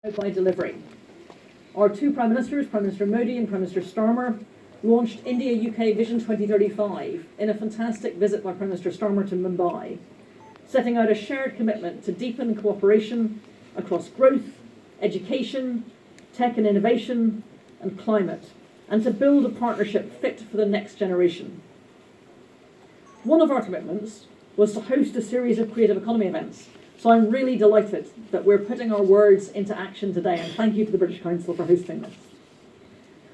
by delivery. Our two Prime Ministers, Prime Minister Modi and Prime Minister Starmer, launched India-UK Vision 2035 in a fantastic visit by Prime Minister Starmer to Mumbai, setting out a shared commitment to deepen cooperation across growth, education, tech and innovation, and climate, and to build a partnership fit for the next generation. One of our commitments was to host a series of creative economy events, so I'm really delighted that we're putting our words into action today, and thank you to the British Council for hosting this.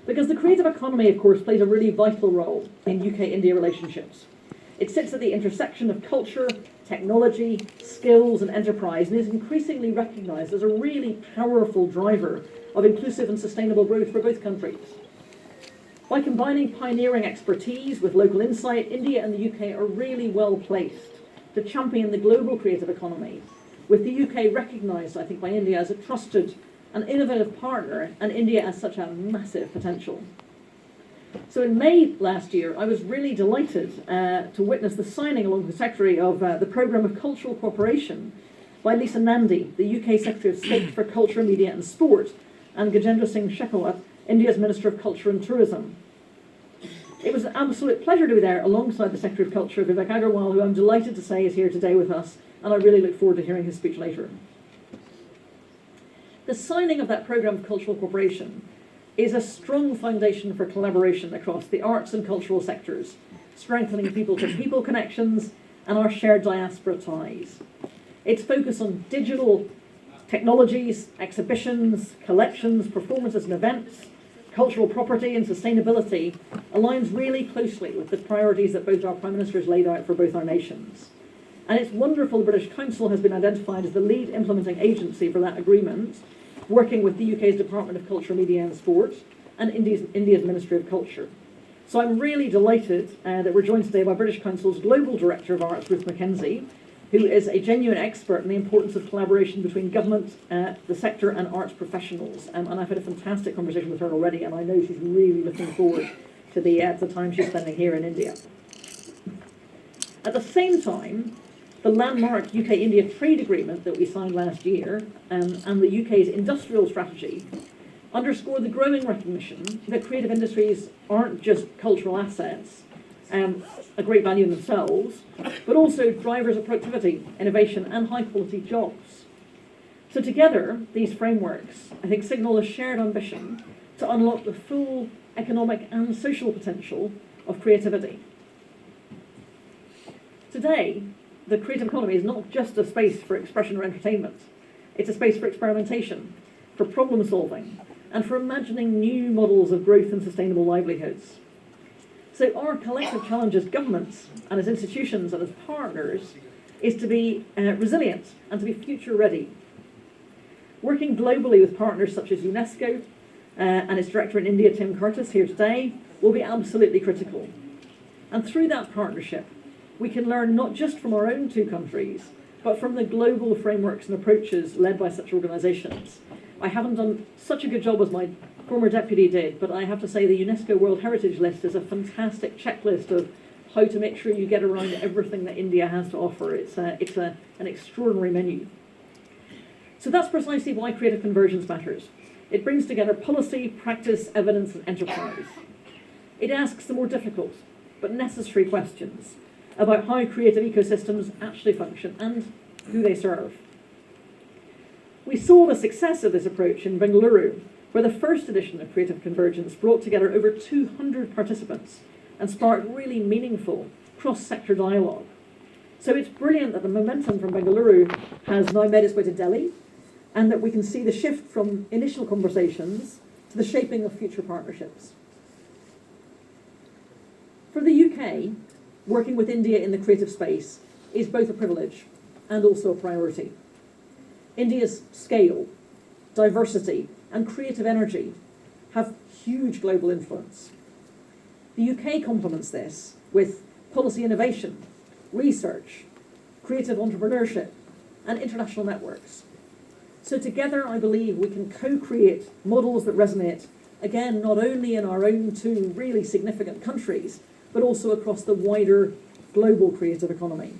Because the creative economy, of course, plays a really vital role in UK-India relationships. It sits at the intersection of culture, technology, skills and enterprise, and is increasingly recognised as a really powerful driver of inclusive and sustainable growth for both countries. By combining pioneering expertise with local insight, India and the UK are really well placed to champion the global creative economy, with the UK recognised, I think, by India as a trusted and innovative partner, and India as such a massive potential. So in May last year, I was really delighted to witness the signing, along with the Secretary, of the Programme of Cultural Cooperation by Lisa Nandy, the UK Secretary of State for Culture, Media and Sport, and Gajendra Singh Shekhawat, India's Minister of Culture and Tourism. It was an absolute pleasure to be there alongside the Secretary of Culture, Vivek Agarwal, who I'm delighted to say is here today with us, and I really look forward to hearing his speech later. The signing of that Programme of Cultural Cooperation is a strong foundation for collaboration across the arts and cultural sectors, strengthening people-to-people connections and our shared diaspora ties. Its focus on digital technologies, exhibitions, collections, performances and events, cultural property and sustainability aligns really closely with the priorities that both our Prime Ministers laid out for both our nations. And it's wonderful the British Council has been identified as the lead implementing agency for that agreement, working with the UK's Department of Culture, Media and Sport and India's Ministry of Culture. So I'm really delighted that we're joined today by British Council's Global Director of Arts, Ruth Mackenzie, who is a genuine expert in the importance of collaboration between government, the sector and arts professionals. And I've had a fantastic conversation with her already, and I know she's really looking forward to the time she's spending here in India. At the same time, the landmark UK-India trade agreement that we signed last year and the UK's industrial strategy underscore the growing recognition that creative industries aren't just cultural assets, a great value in themselves, but also drivers of productivity, innovation and high-quality jobs. So together, these frameworks, I think, signal a shared ambition to unlock the full economic and social potential of creativity. Today, the creative economy is not just a space for expression or entertainment. It's a space for experimentation, for problem solving, and for imagining new models of growth and sustainable livelihoods. So our collective challenge as governments and as institutions and as partners is to be resilient and to be future ready. Working globally with partners such as UNESCO and its director in India, Tim Curtis, here today, will be absolutely critical. And through that partnership, we can learn not just from our own two countries, but from the global frameworks and approaches led by such organisations. I haven't done such a good job as my former deputy did, but I have to say the UNESCO World Heritage List is a fantastic checklist of how to make sure you get around everything that India has to offer. It's an extraordinary menu. So that's precisely why Creative Convergence matters. It brings together policy, practice, evidence and enterprise. It asks the more difficult but necessary questions about how creative ecosystems actually function and who they serve. We saw the success of this approach in Bengaluru, where the first edition of Creative Convergence brought together over 200 participants and sparked really meaningful cross-sector dialogue. So it's brilliant that the momentum from Bengaluru has now made its way to Delhi, and that we can see the shift from initial conversations to the shaping of future partnerships. For the UK, working with India in the creative space is both a privilege and also a priority. India's scale, diversity, and creative energy have huge global influence. The UK complements this with policy innovation, research, creative entrepreneurship, and international networks. So together, I believe we can co-create models that resonate, again, not only in our own two really significant countries, but also across the wider global creative economy.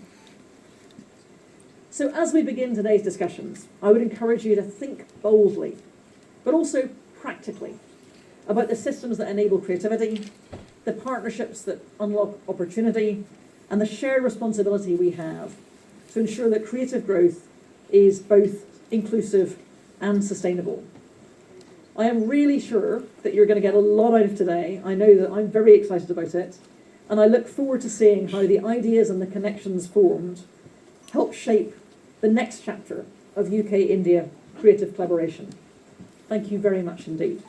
So as we begin today's discussions, I would encourage you to think boldly, but also practically, about the systems that enable creativity, the partnerships that unlock opportunity, and the shared responsibility we have to ensure that creative growth is both inclusive and sustainable. I am really sure that you're going to get a lot out of today. I know that I'm very excited about it, and I look forward to seeing how the ideas and the connections formed help shape the next chapter of UK-India creative collaboration. Thank you very much indeed.